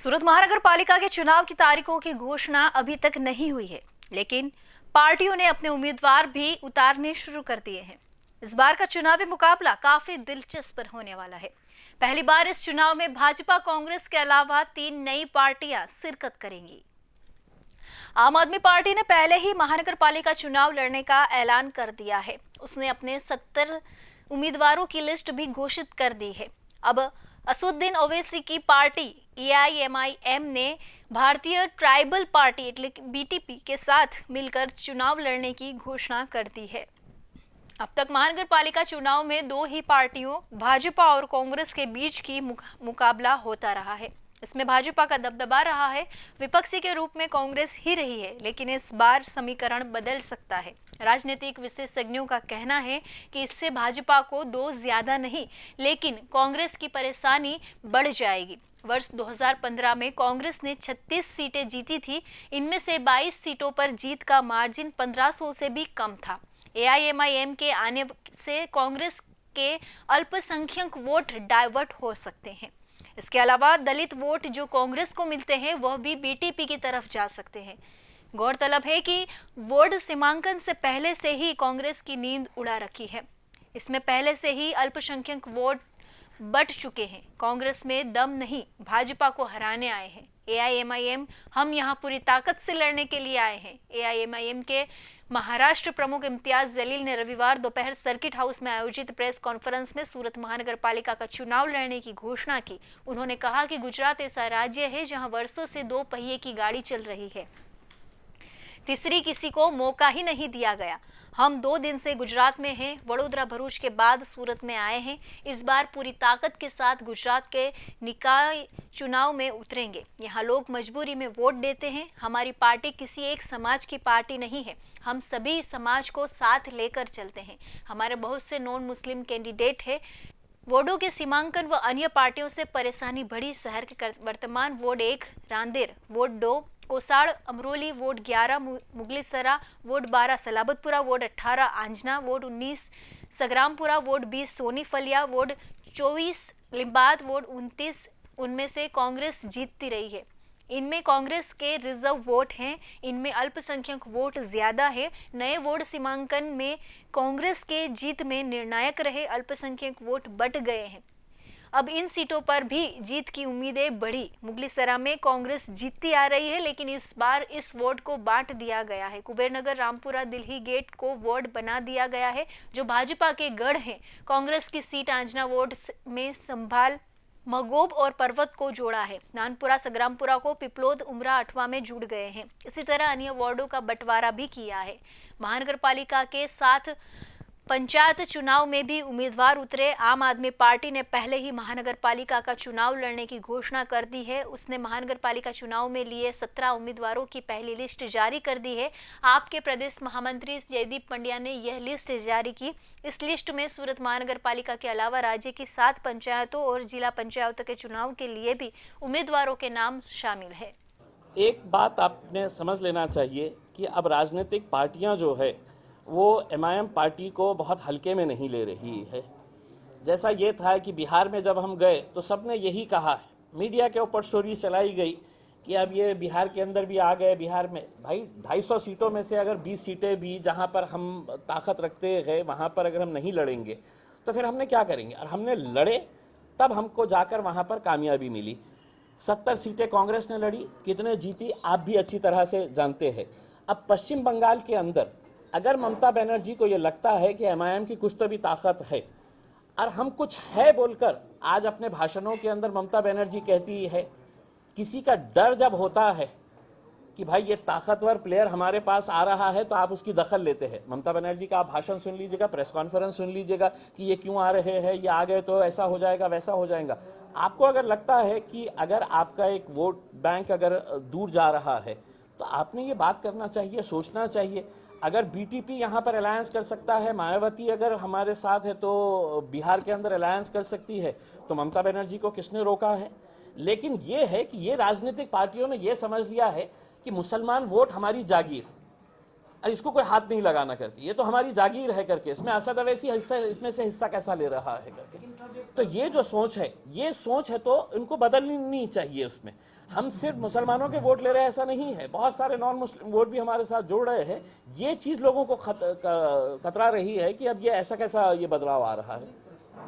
सूरत महानगर पालिका के चुनाव की तारीखों की घोषणा अभी तक नहीं हुई है, लेकिन पार्टियों ने अपने उम्मीदवार भी उतारने शुरू कर दिए हैं। इस बार का चुनावी मुकाबला काफी दिलचस्प होने वाला है। पहली बार इस चुनाव में भाजपा, कांग्रेस के अलावा 3 नई पार्टियां शिरकत करेंगी। आम आदमी पार्टी ने पहले ही महानगर पालिका चुनाव लड़ने का ऐलान कर दिया है। उसने अपने 70 उम्मीदवारों की लिस्ट भी घोषित कर दी है। अब असुद्दीन ओवैसी की पार्टी AIMIM ने भारतीय ट्राइबल पार्टी BTP के साथ मिलकर चुनाव लड़ने की घोषणा कर दी है। अब तक महानगर पालिका चुनाव में 2 ही पार्टियों भाजपा और कांग्रेस के बीच की मुकाबला होता रहा है। इसमें भाजपा का दबदबा रहा है। विपक्षी के रूप में कांग्रेस ही रही है, लेकिन इस बार समीकरण बदल सकता है। राजनीतिक विशेषज्ञों का कहना है कि इससे भाजपा को 2 ज्यादा नहीं, लेकिन कांग्रेस की परेशानी बढ़ जाएगी। वर्ष 2015 में कांग्रेस ने 36 सीटें जीती थी। इनमें से 22 सीटों पर जीत का मार्जिन 1500 से भी कम था। AIMIM के आने से कांग्रेस के अल्पसंख्यक वोट डाइवर्ट हो सकते हैं। इसके अलावा दलित वोट जो कांग्रेस को मिलते हैं वह भी BTP की तरफ जा सकते हैं। गौरतलब है कि वार्ड सीमांकन से पहले से ही कांग्रेस की नींद उड़ा रखी है। इसमें पहले से ही अल्पसंख्यक वोट बट चुके हैं। कांग्रेस में दम नहीं, भाजपा को हराने आए हैं। AIMIM हम यहां पूरी ताकत से लड़ने के लिए आए हैं। AIMIM के महाराष्ट्र प्रमुख इम्तियाज जलील ने रविवार दोपहर सर्किट हाउस में आयोजित प्रेस कॉन्फ्रेंस में सूरत महानगर पालिका का चुनाव लड़ने की घोषणा की। उन्होंने कहा कि गुजरात ऐसा राज्य है जहां वर्षों से 2 पहिए की गाड़ी चल रही है, तीसरी किसी को मौका ही नहीं दिया गया। हम 2 दिन से गुजरात में हैं, वडोदरा भरूच के बाद सूरत में आए हैं। इस बार पूरी ताकत के साथ गुजरात के निकाय चुनाव में उतरेंगे। यहाँ लोग मजबूरी में वोट देते हैं। हमारी पार्टी किसी एक समाज की पार्टी नहीं है, हम सभी समाज को साथ लेकर चलते हैं। हमारे बहुत से नॉन मुस्लिम कैंडिडेट है। वार्डों के सीमांकन व अन्य पार्टियों से परेशानी बढ़ी। शहर के वर्तमान ward 1 Rander, ward 2 Kosad Amroli, ward 11 Muglisara, ward 12 Salabatpura, ward 18 Anjana, ward 19 Sagrampura, ward 20 Sonifaliya, ward 24 Limbad, ward 29 उनमें से कांग्रेस जीतती रही है। इनमें कांग्रेस के रिजर्व वोट हैं, इनमें अल्पसंख्यक वोट ज्यादा है। नए वार्ड सीमांकन में कांग्रेस के जीत में निर्णायक रहे अल्पसंख्यक वोट बट गए हैं। अब इन सीटों पर भी जीत की उम्मीदें बढ़ी। मुगलीसरा में कांग्रेस जीतती आ रही है, लेकिन इस बार इस वार्ड को बांट दिया गया है। कुबेरनगर, रामपुरा, दिल्ली गेट को वार्ड बना दिया गया है जो भाजपा के गढ़ हैं। कांग्रेस की सीट आंजना वार्ड में संभाल, मगोब और पर्वत को जोड़ा है। नानपुरा, सग्रामपुरा को पिपलोद, उमरा, अठवा में जुड़ गए हैं। इसी तरह अन्य वार्डों का बंटवारा भी किया है। महानगर पालिका के साथ पंचायत चुनाव में भी उम्मीदवार उतरे। आम आदमी पार्टी ने पहले ही महानगर पालिका का चुनाव लड़ने की घोषणा कर दी है। उसने महानगर पालिका चुनाव में लिए 17 उम्मीदवारों की पहली लिस्ट जारी कर दी है। आपके प्रदेश महामंत्री जयदीप पंड्या ने यह लिस्ट जारी की। इस लिस्ट में सूरत महानगर पालिका के अलावा राज्य की 7 पंचायतों और जिला पंचायतों के चुनाव के लिए भी उम्मीदवारों के नाम शामिल है। एक बात आपने समझ लेना चाहिए कि अब राजनीतिक पार्टियां जो है वो MIM पार्टी को बहुत हल्के में नहीं ले रही है। जैसा ये था कि बिहार में जब हम गए तो सबने यही कहा, मीडिया के ऊपर स्टोरी चलाई गई कि अब ये बिहार के अंदर भी आ गए। बिहार में भाई 250 सीटों में से अगर 20 सीटें भी जहाँ पर हम ताकत रखते हैं वहाँ पर अगर हम नहीं लड़ेंगे तो फिर हमने क्या करेंगे। और हमने लड़े, तब हमको जाकर वहाँ पर कामयाबी मिली। 70 सीटें कांग्रेस ने लड़ी, कितने जीती आप भी अच्छी तरह से जानते हैं। अब पश्चिम बंगाल के अंदर अगर ममता बनर्जी को ये लगता है कि MIM की कुछ तो भी ताकत है और हम कुछ है बोलकर आज अपने भाषणों के अंदर ममता बनर्जी कहती है, किसी का डर जब होता है कि भाई ये ताकतवर प्लेयर हमारे पास आ रहा है तो आप उसकी दखल लेते हैं। ममता बनर्जी का आप भाषण सुन लीजिएगा, प्रेस कॉन्फ्रेंस सुन लीजिएगा कि ये क्यों आ रहे हैं, ये आ गए तो ऐसा हो जाएगा वैसा हो जाएगा। आपको अगर लगता है कि अगर आपका एक वोट बैंक अगर दूर जा रहा है तो आपने ये बात करना चाहिए, सोचना चाहिए। अगर BTP यहाँ पर अलायंस कर सकता है, मायावती अगर हमारे साथ है तो बिहार के अंदर अलायंस कर सकती है, तो ममता बनर्जी को किसने रोका है। लेकिन ये है कि ये राजनीतिक पार्टियों ने ये समझ लिया है कि मुसलमान वोट हमारी जागीर, और इसको कोई हाथ नहीं लगाना करके, ये तो हमारी जागीर है करके, इसमें असद अवैसी हिस्सा, इसमें से हिस्सा कैसा ले रहा है करके। तो ये जो सोच है, ये सोच है तो इनको बदलनी चाहिए। उसमें हम सिर्फ मुसलमानों के वोट ले रहे हैं ऐसा नहीं है, बहुत सारे नॉन मुस्लिम वोट भी हमारे साथ जोड़ रहे हैं। ये चीज़ लोगों को कतरा रही है कि अब ये ऐसा कैसा ये बदलाव आ रहा है।